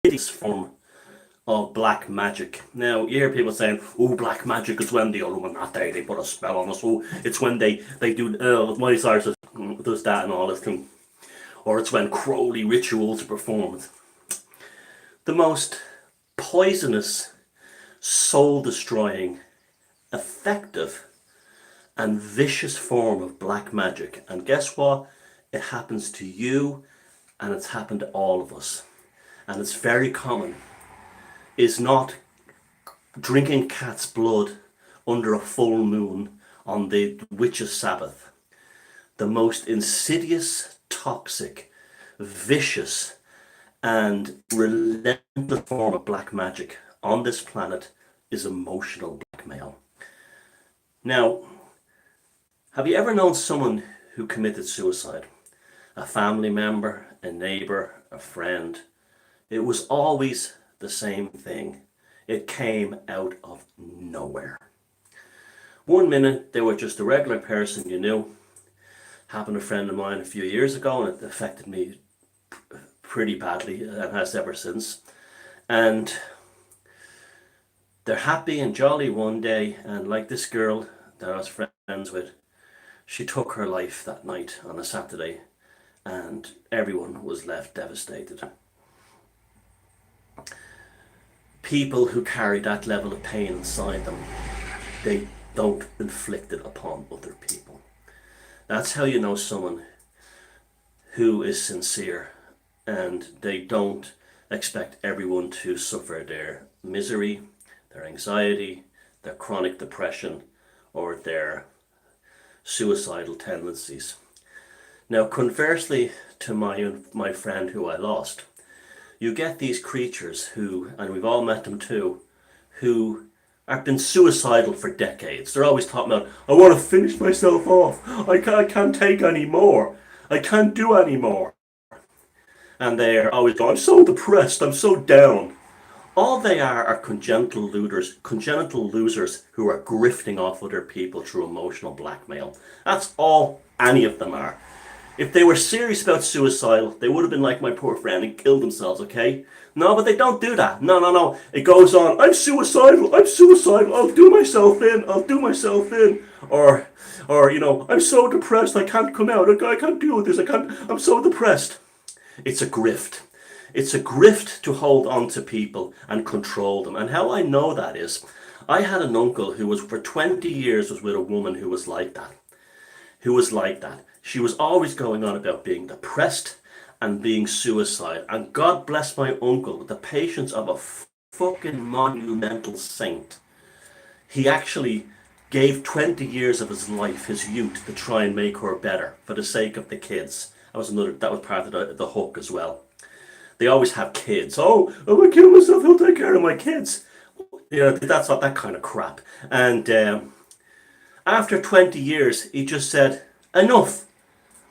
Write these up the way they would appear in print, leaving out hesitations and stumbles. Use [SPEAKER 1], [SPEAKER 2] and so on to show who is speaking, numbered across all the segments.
[SPEAKER 1] hideous form of black magic. Now, you hear people saying, oh, black magic is when the Illuminati, they put a spell on us. Oh, it's when they do, my side does that and all this thing. Or it's when Crowley rituals are performed. The most poisonous, soul-destroying, effective, and vicious form of black magic. And guess what? It happens to you, and it's happened to all of us. And it's very common. Is not drinking cat's blood under a full moon on the witch's Sabbath. The most insidious, toxic, vicious, and relentless form of black magic on this planet is emotional blackmail. Now, have you ever known someone who committed suicide? A family member, a neighbor, a friend. It was always the same thing. It came out of nowhere. One minute they were just a regular person you knew. Happened to a friend of mine a few years ago, and it affected me pretty badly and has ever since. And they're happy and jolly one day, and like this girl that I was friends with, she took her life that night on a Saturday, and everyone was left devastated. People who carry that level of pain inside them, they don't inflict it upon other people. That's how you know someone who is sincere, and they don't expect everyone to suffer their misery, their anxiety, their chronic depression, or their suicidal tendencies. Now, conversely to my friend who I lost, you get these creatures who, and we've all met them too, who have been suicidal for decades. They're always talking about, I want to finish myself off. I can't take any more. I can't do any more. And they're always going, I'm so depressed, I'm so down. All they are congenital losers who are grifting off other people through emotional blackmail. That's all any of them are. If they were serious about suicidal, they would have been like my poor friend and killed themselves, okay? No, but they don't do that. No. It goes on, I'm suicidal, I'll do myself in. Or I'm so depressed, I can't come out, I can't deal with this, I'm so depressed. It's a grift. It's a grift to hold on to people and control them. And how I know that is, I had an uncle who was for 20 years was with a woman who was like that. She was always going on about being depressed and being suicidal. And God bless my uncle with the patience of a fucking monumental saint. He actually gave 20 years of his life, his youth, to try and make her better for the sake of the kids. That was part of the hook as well. They always have kids. Oh, I'm gonna kill myself, he'll take care of my kids. That's not that kind of crap. And after 20 years, he just said, enough.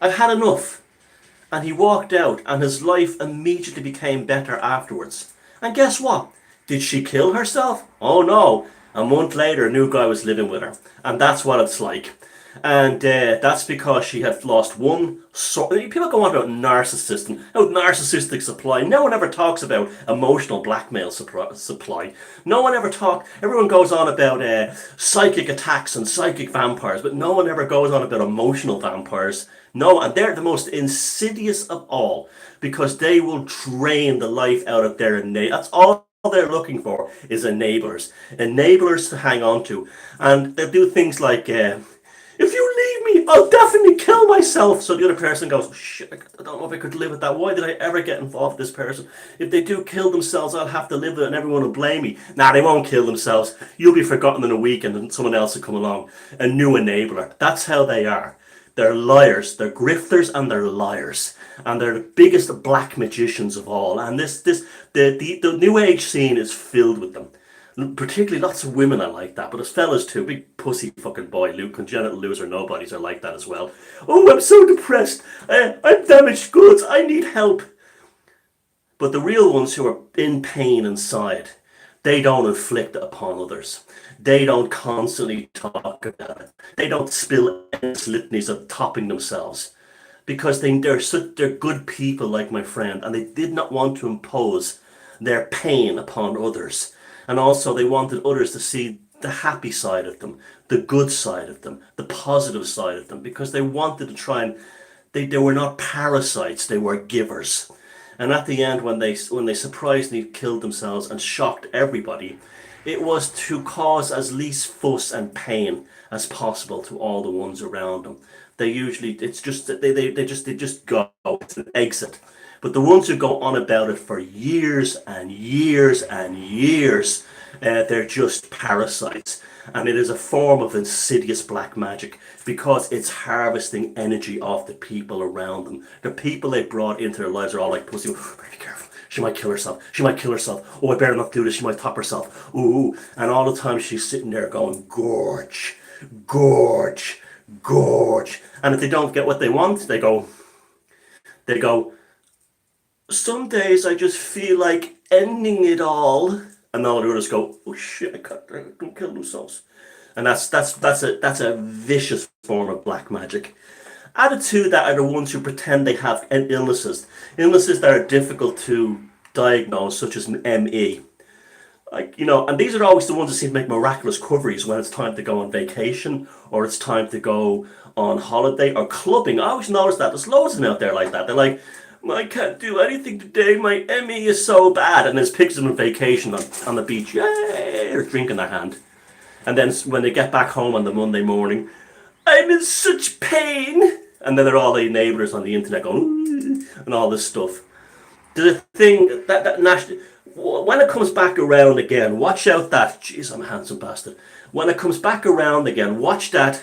[SPEAKER 1] I've had enough. And he walked out, and his life immediately became better afterwards. And guess what? Did she kill herself? Oh no. A month later, a new guy was living with her. And that's what it's like. And that's because she had lost one sort. People go on about narcissism, how narcissistic supply. No one ever talks about emotional blackmail supply. No one ever talks. Everyone goes on about psychic attacks and psychic vampires, but no one ever goes on about emotional vampires. No, and they're the most insidious of all because they will drain the life out of their innate. That's all they're looking for is enablers to hang on to, and they'll do things like. If you leave me, I'll definitely kill myself. So the other person goes, oh, shit, I don't know if I could live with that. Why did I ever get involved with this person? If they do kill themselves, I'll have to live with it and everyone will blame me. Nah, they won't kill themselves. You'll be forgotten in a week and then someone else will come along. A new enabler. That's how they are. They're liars. They're grifters and they're liars. And they're the biggest black magicians of all. And the new age scene is filled with them. Particularly lots of women are like that, but as fellas too, big pussy fucking boy, congenital loser nobodies are like that as well. Oh, I'm so depressed, I'm damaged goods, I need help. But the real ones who are in pain inside, they don't inflict it upon others. They don't constantly talk about it. They don't spill endless litanies of topping themselves. Because they're good people like my friend, and they did not want to impose their pain upon others. And also they wanted others to see the happy side of them, the good side of them, the positive side of them, because they wanted to try and they were not parasites, they were givers. And at the end, when they surprisingly killed themselves and shocked everybody, it was to cause as least fuss and pain as possible to all the ones around them. They usually, it's just that they just go, it's an exit. But the ones who go on about it for years and years and years, they're just parasites. And it is a form of insidious black magic because it's harvesting energy off the people around them. The people they brought into their lives are all like, pussy, be careful. She might kill herself. She might kill herself. Oh, I better not do this. She might top herself. Ooh. And all the time she's sitting there going, gorge, gorge, gorge. And if they don't get what they want, they go, some days I just feel like ending it all. And all the others go, oh shit, I can't, they're gonna kill themselves. And that's a vicious form of black magic. Added to that are the ones who pretend they have illnesses that are difficult to diagnose, such as ME. Like, and these are always the ones that seem to make miraculous recoveries when it's time to go on vacation or it's time to go on holiday or clubbing. I always notice that there's loads of them out there like that. They're like, I can't do anything today, my ME is so bad. And there's pictures of them on vacation on the beach, yay, or drink in their hand. And then when they get back home on the Monday morning, I'm in such pain. And then they're all the neighbours on the internet going, ooh, and all this stuff. There's a thing that national, when it comes back around again, watch out that, jeez, I'm a handsome bastard. When it comes back around again, watch that,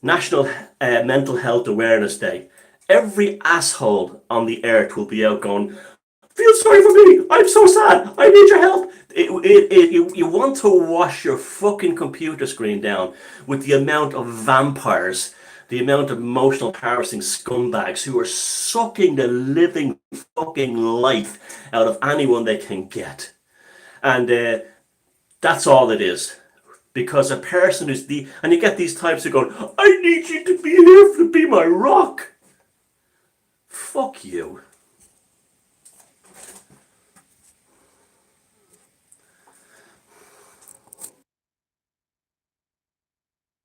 [SPEAKER 1] National Mental Health Awareness Day. Every asshole on the earth will be out going, feel sorry for me, I'm so sad, I need your help. You want to wash your fucking computer screen down with the amount of vampires, the amount of emotional harvesting scumbags who are sucking the living fucking life out of anyone they can get. And that's all it is. Because a person who's and you get these types who go, I need you to be here to be my rock. Fuck you.